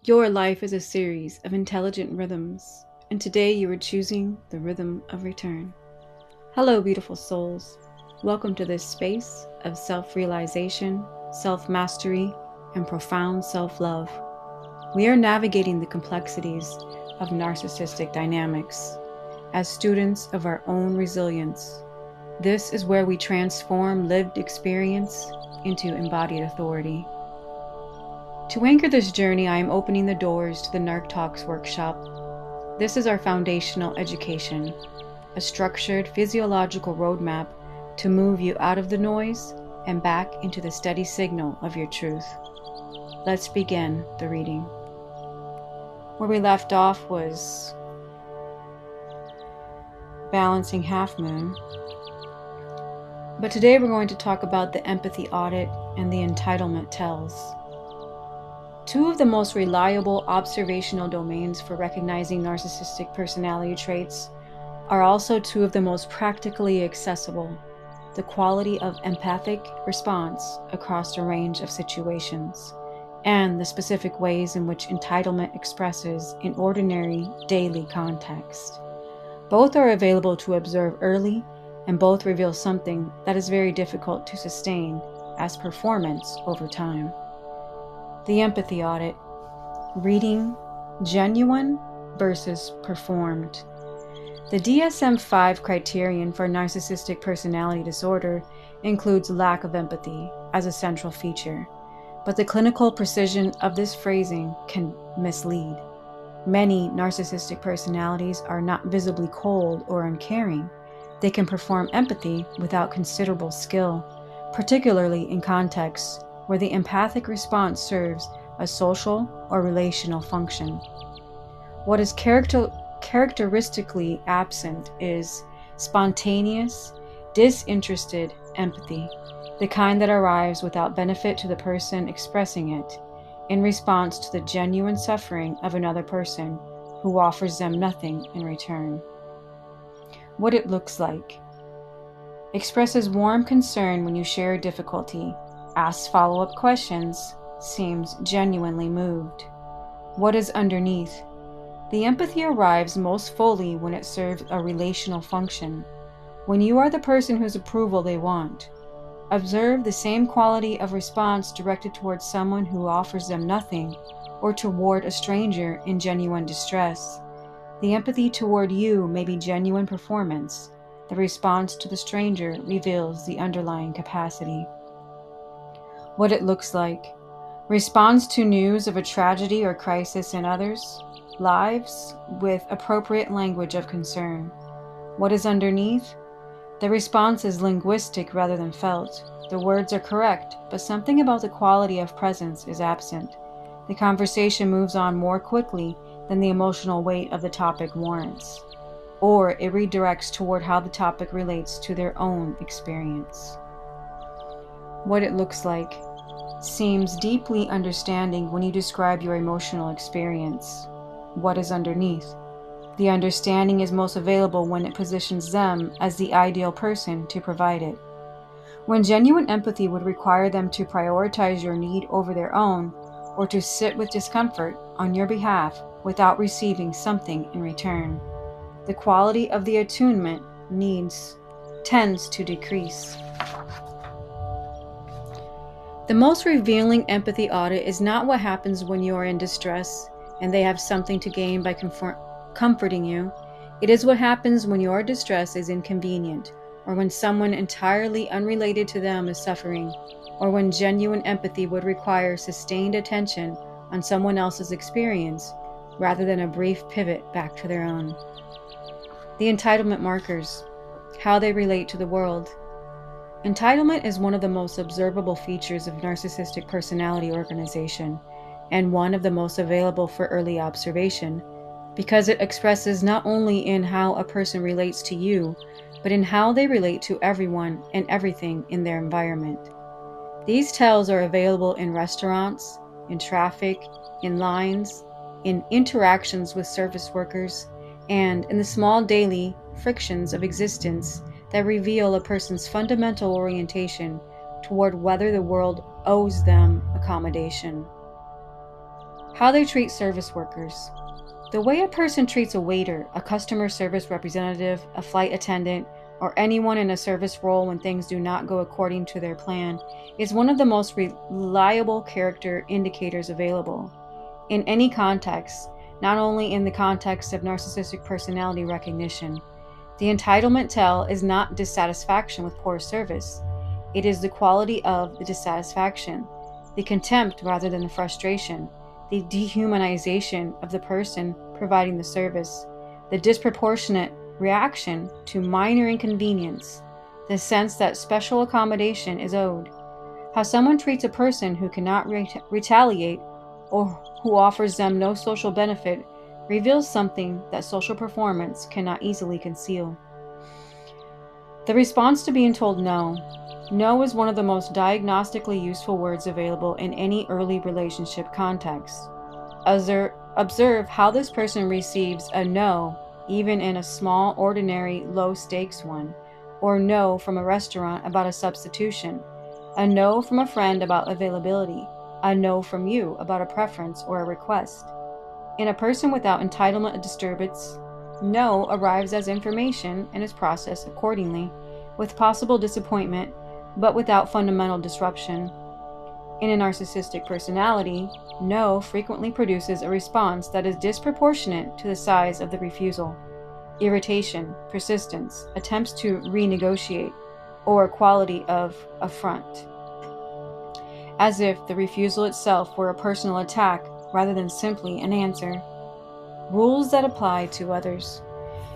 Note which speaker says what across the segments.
Speaker 1: Your life is a series of intelligent rhythms, and today you are choosing the rhythm of return. Hello, beautiful souls. Welcome to this space of self-realization, self-mastery, and profound self-love. We are navigating the complexities of narcissistic dynamics as students of our own resilience. This is where we transform lived experience into embodied authority. To anchor this journey, I am opening the doors to the Narc Talks workshop. This is our foundational education, a structured physiological roadmap to move you out of the noise and back into the steady signal of your truth. Let's begin the reading. Where we left off was balancing half moon. But today we're going to talk about the empathy audit and the entitlement tells. Two of the most reliable observational domains for recognizing narcissistic personality traits are also two of the most practically accessible: the quality of empathic response across a range of situations, and the specific ways in which entitlement expresses in ordinary daily context. Both are available to observe early, and both reveal something that is very difficult to sustain as performance over time. The empathy audit, reading genuine versus performed. The DSM-5 criterion for narcissistic personality disorder includes lack of empathy as a central feature, but the clinical precision of this phrasing can mislead. Many narcissistic personalities are not visibly cold or uncaring. They can perform empathy without considerable skill, particularly in contexts where the empathic response serves a social or relational function. What is characteristically absent is spontaneous, disinterested empathy, the kind that arrives without benefit to the person expressing it, in response to the genuine suffering of another person who offers them nothing in return. What it looks like. Expresses warm concern when you share a difficulty, asks follow-up questions, seems genuinely moved. What is underneath? The empathy arrives most fully when it serves a relational function, when you are the person whose approval they want. Observe the same quality of response directed towards someone who offers them nothing, or toward a stranger in genuine distress. The empathy toward you may be genuine performance. The response to the stranger reveals the underlying capacity. What it looks like. Responds to news of a tragedy or crisis in others' lives with appropriate language of concern. What is underneath? The response is linguistic rather than felt. The words are correct, but something about the quality of presence is absent. The conversation moves on more quickly than the emotional weight of the topic warrants, or it redirects toward how the topic relates to their own experience. What it looks like. Seems deeply understanding when you describe your emotional experience. What is underneath? The understanding is most available when it positions them as the ideal person to provide it. When genuine empathy would require them to prioritize your need over their own, or to sit with discomfort on your behalf without receiving something in return. The quality of the attunement tends to decrease. The most revealing empathy audit is not what happens when you are in distress and they have something to gain by comforting you. It is what happens when your distress is inconvenient, or when someone entirely unrelated to them is suffering, or when genuine empathy would require sustained attention on someone else's experience rather than a brief pivot back to their own. The entitlement markers. How they relate to the world. Entitlement is one of the most observable features of narcissistic personality organization, and one of the most available for early observation, because it expresses not only in how a person relates to you, but in how they relate to everyone and everything in their environment. These tells are available in restaurants, in traffic, in lines, in interactions with service workers, and in the small daily frictions of existence that reveal a person's fundamental orientation toward whether the world owes them accommodation. How they treat service workers. The way a person treats a waiter, a customer service representative, a flight attendant, or anyone in a service role when things do not go according to their plan is one of the most reliable character indicators available. In any context, not only in the context of narcissistic personality recognition. The entitlement tell is not dissatisfaction with poor service. It is the quality of the dissatisfaction, the contempt rather than the frustration, the dehumanization of the person providing the service, the disproportionate reaction to minor inconvenience, the sense that special accommodation is owed. How someone treats a person who cannot retaliate or who offers them no social benefit reveals something that social performance cannot easily conceal. The response to being told no. No is one of the most diagnostically useful words available in any early relationship context. Observe how this person receives a no, even in a small, ordinary, low-stakes one, or no from a restaurant about a substitution, a no from a friend about availability, a no from you about a preference or a request. In a person without entitlement disturbance, no arrives as information and is processed accordingly, with possible disappointment, but without fundamental disruption. In a narcissistic personality, no frequently produces a response that is disproportionate to the size of the refusal. Irritation, persistence, attempts to renegotiate, or quality of affront. As if the refusal itself were a personal attack rather than simply an answer. Rules that apply to others.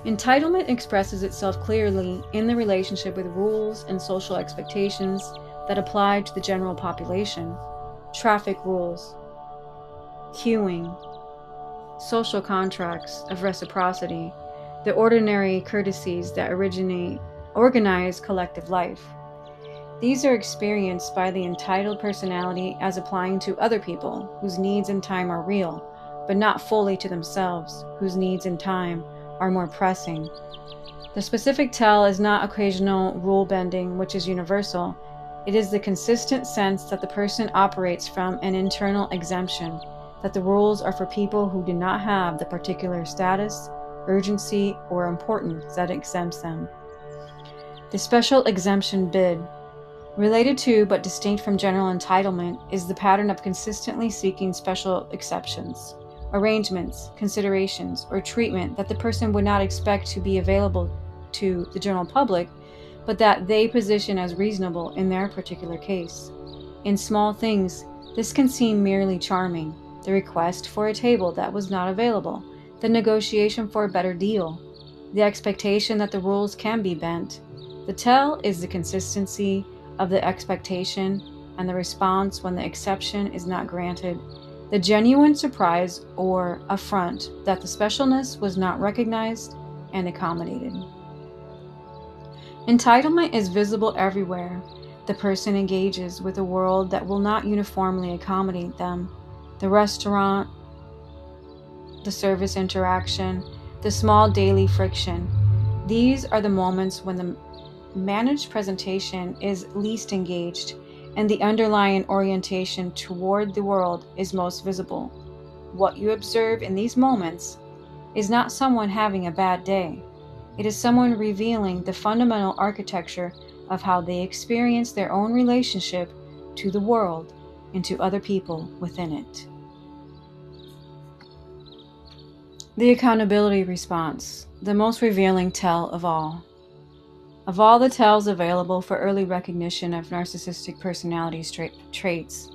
Speaker 1: Entitlement expresses itself clearly in the relationship with rules and social expectations that apply to the general population. Traffic rules, queuing, social contracts of reciprocity, the ordinary courtesies that organize collective life. These are experienced by the entitled personality as applying to other people whose needs and time are real, but not fully to themselves, whose needs and time are more pressing. The specific tell is not occasional rule bending, which is universal. It is the consistent sense that the person operates from an internal exemption, that the rules are for people who do not have the particular status, urgency, or importance that exempts them. The special exemption bid. Related to but distinct from general entitlement is the pattern of consistently seeking special exceptions, arrangements, considerations, or treatment that the person would not expect to be available to the general public, but that they position as reasonable in their particular case. In small things, this can seem merely charming: the request for a table that was not available, the negotiation for a better deal, the expectation that the rules can be bent. The tell is the consistency of the expectation and the response when the exception is not granted, the genuine surprise or affront that the specialness was not recognized and accommodated. Entitlement is visible everywhere. The person engages with a world that will not uniformly accommodate them. The restaurant, the service interaction, the small daily friction. These are the moments when the managed presentation is least engaged and the underlying orientation toward the world is most visible. What you observe in these moments is not someone having a bad day. It is someone revealing the fundamental architecture of how they experience their own relationship to the world and to other people within it. The accountability response, the most revealing tell of all. Of all the tells available for early recognition of narcissistic personality traits,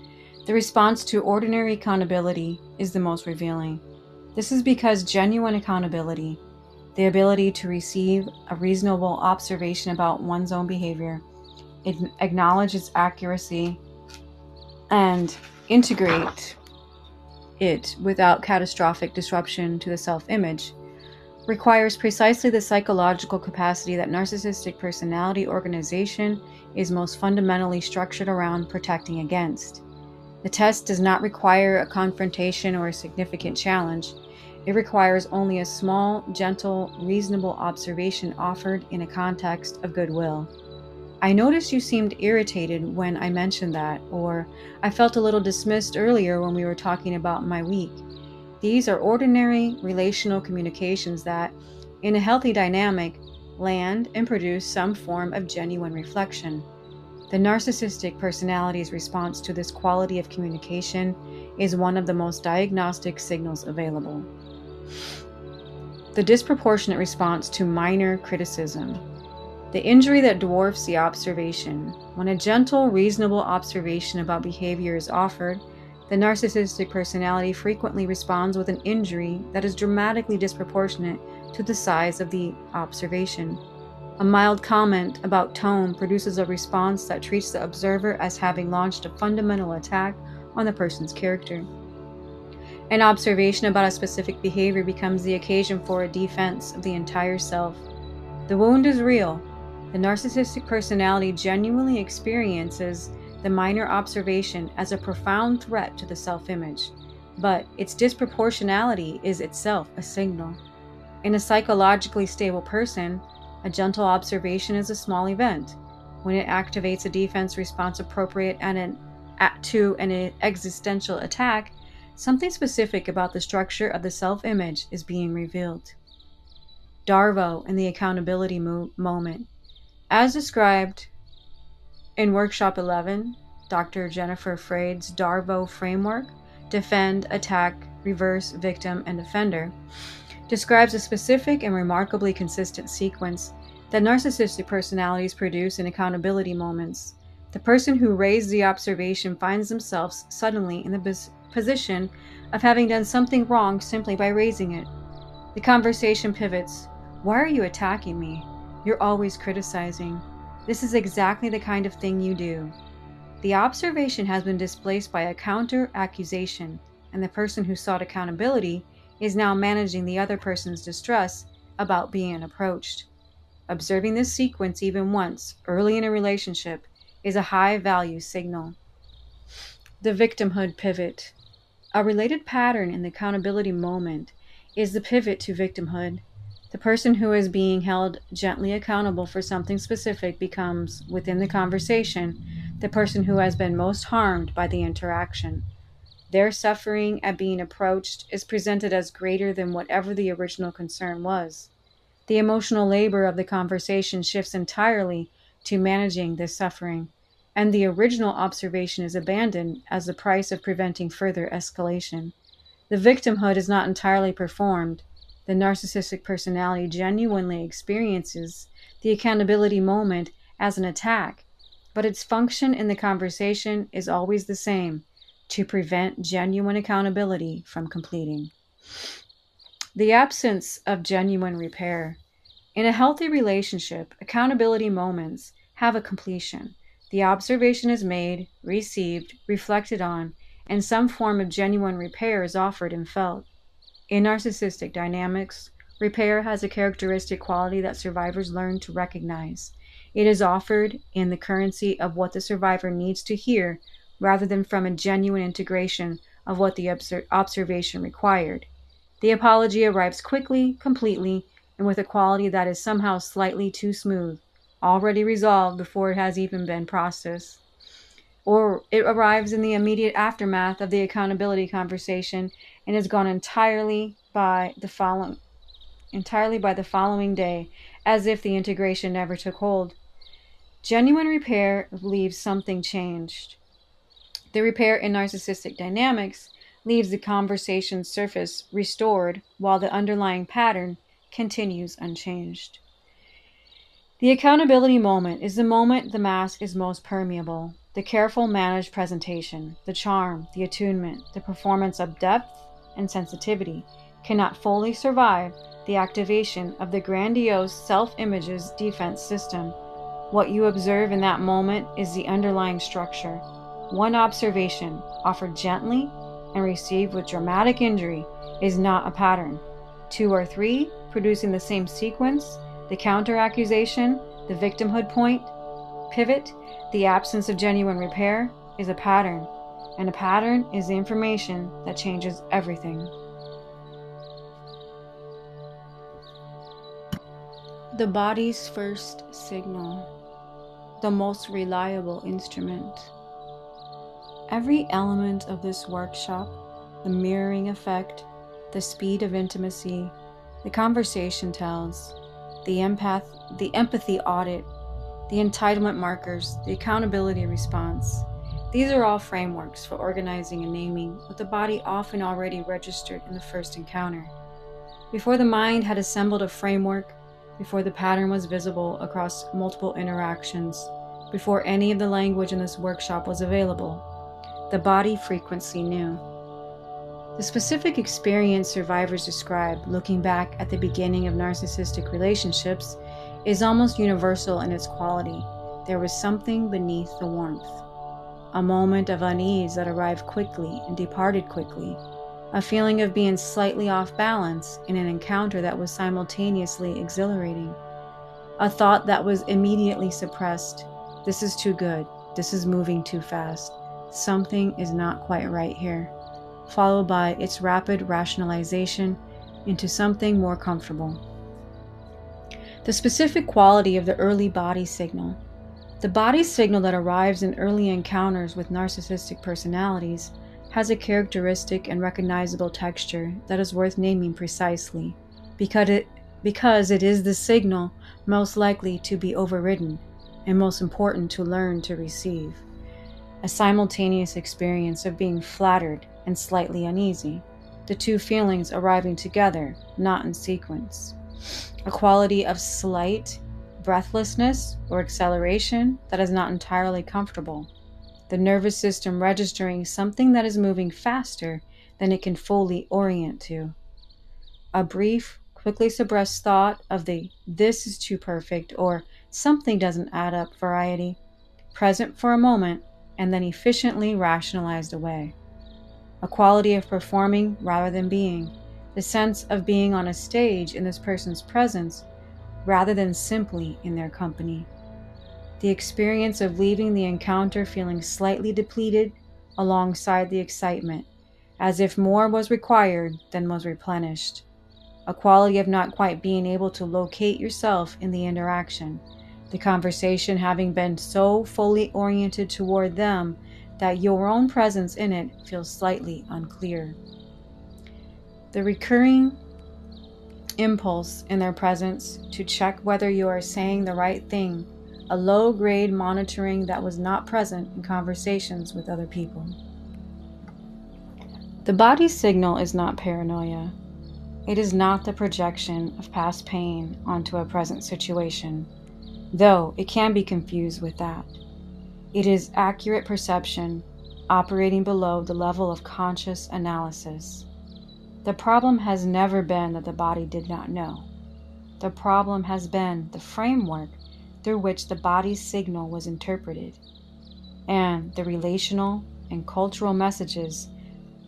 Speaker 1: the response to ordinary accountability is the most revealing. This is because genuine accountability, the ability to receive a reasonable observation about one's own behavior, acknowledge its accuracy, and integrate it without catastrophic disruption to the self-image, requires precisely the psychological capacity that narcissistic personality organization is most fundamentally structured around protecting against. The test does not require a confrontation or a significant challenge. It requires only a small, gentle, reasonable observation offered in a context of goodwill. I noticed you seemed irritated when I mentioned that, or I felt a little dismissed earlier when we were talking about my week. These are ordinary relational communications that, in a healthy dynamic, land and produce some form of genuine reflection. The narcissistic personality's response to this quality of communication is one of the most diagnostic signals available. The disproportionate response to minor criticism. The injury that dwarfs the observation. When a gentle, reasonable observation about behavior is offered, the narcissistic personality frequently responds with an injury that is dramatically disproportionate to the size of the observation. A mild comment about tone produces a response that treats the observer as having launched a fundamental attack on the person's character. An observation about a specific behavior becomes the occasion for a defense of the entire self. The wound is real. The narcissistic personality genuinely experiences the minor observation as a profound threat to the self-image, but its disproportionality is itself a signal. In a psychologically stable person, a gentle observation is a small event. When it activates a defense response appropriate to an existential attack, something specific about the structure of the self-image is being revealed. Darvo and the accountability moment. As described in Workshop 11, Dr. Jennifer Freyd's Darvo framework, Defend, Attack, Reverse, Victim, and Offender, describes a specific and remarkably consistent sequence that narcissistic personalities produce in accountability moments. The person who raised the observation finds themselves suddenly in the position of having done something wrong simply by raising it. The conversation pivots. Why are you attacking me? You're always criticizing. This is exactly the kind of thing you do. The observation has been displaced by a counter-accusation, and the person who sought accountability is now managing the other person's distress about being approached. Observing this sequence even once, early in a relationship, is a high-value signal. The victimhood pivot. A related pattern in the accountability moment is the pivot to victimhood. The person who is being held gently accountable for something specific becomes, within the conversation, the person who has been most harmed by the interaction. Their suffering at being approached is presented as greater than whatever the original concern was. The emotional labor of the conversation shifts entirely to managing this suffering, and the original observation is abandoned as the price of preventing further escalation. The victimhood is not entirely performed. The narcissistic personality genuinely experiences the accountability moment as an attack, but its function in the conversation is always the same: to prevent genuine accountability from completing. The absence of genuine repair. In a healthy relationship, accountability moments have a completion. The observation is made, received, reflected on, and some form of genuine repair is offered and felt. In narcissistic dynamics, repair has a characteristic quality that survivors learn to recognize. It is offered in the currency of what the survivor needs to hear, rather than from a genuine integration of what the observation required. The apology arrives quickly, completely, and with a quality that is somehow slightly too smooth, already resolved before it has even been processed. Or it arrives in the immediate aftermath of the accountability conversation and is gone entirely by the following day, as if the integration never took hold. Genuine repair leaves something changed. The repair in narcissistic dynamics leaves the conversation surface restored while the underlying pattern continues unchanged. The accountability moment is the moment the mask is most permeable. The careful managed presentation, the charm, the attunement, the performance of depth and sensitivity cannot fully survive the activation of the grandiose self-image's defense system. What you observe in that moment is the underlying structure. One observation, offered gently and received with dramatic injury, is not a pattern. Two or three, producing the same sequence, the counter-accusation, the victimhood point, pivot, the absence of genuine repair, is a pattern, and a pattern is the information that changes everything. The body's first signal. the most reliable instrument. Every element of this workshop, the mirroring effect, the speed of intimacy, the conversation tells, the empathy audit, the entitlement markers, the accountability response. These are all frameworks for organizing and naming what the body often already registered in the first encounter. Before the mind had assembled a framework, before the pattern was visible across multiple interactions, before any of the language in this workshop was available, the body frequency knew. The specific experience survivors describe looking back at the beginning of narcissistic relationships is almost universal in its quality. There was something beneath the warmth, a moment of unease that arrived quickly and departed quickly, a feeling of being slightly off balance in an encounter that was simultaneously exhilarating, a thought that was immediately suppressed. This is too good. This is moving too fast. Something is not quite right here, followed by its rapid rationalization into something more comfortable. The specific quality of the early body signal. The body signal that arrives in early encounters with narcissistic personalities has a characteristic and recognizable texture that is worth naming precisely, because it is the signal most likely to be overridden and most important to learn to receive. A simultaneous experience of being flattered and slightly uneasy, the two feelings arriving together, not in sequence. A quality of slight breathlessness or acceleration that is not entirely comfortable. The nervous system registering something that is moving faster than it can fully orient to. A brief, quickly suppressed thought of the "this is too perfect" or "something doesn't add up" variety, present for a moment and then efficiently rationalized away. A quality of performing rather than being, the sense of being on a stage in this person's presence rather than simply in their company. The experience of leaving the encounter feeling slightly depleted alongside the excitement, as if more was required than was replenished. A quality of not quite being able to locate yourself in the interaction, the conversation having been so fully oriented toward them that your own presence in it feels slightly unclear. The recurring impulse in their presence to check whether you are saying the right thing, a low-grade monitoring that was not present in conversations with other people. The body signal is not paranoia. It is not the projection of past pain onto a present situation, though it can be confused with that. It is accurate perception operating below the level of conscious analysis. The problem has never been that the body did not know. The problem has been the framework through which the body's signal was interpreted, and the relational and cultural messages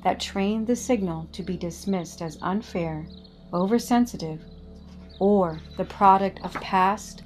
Speaker 1: that trained the signal to be dismissed as unfair, oversensitive, or the product of past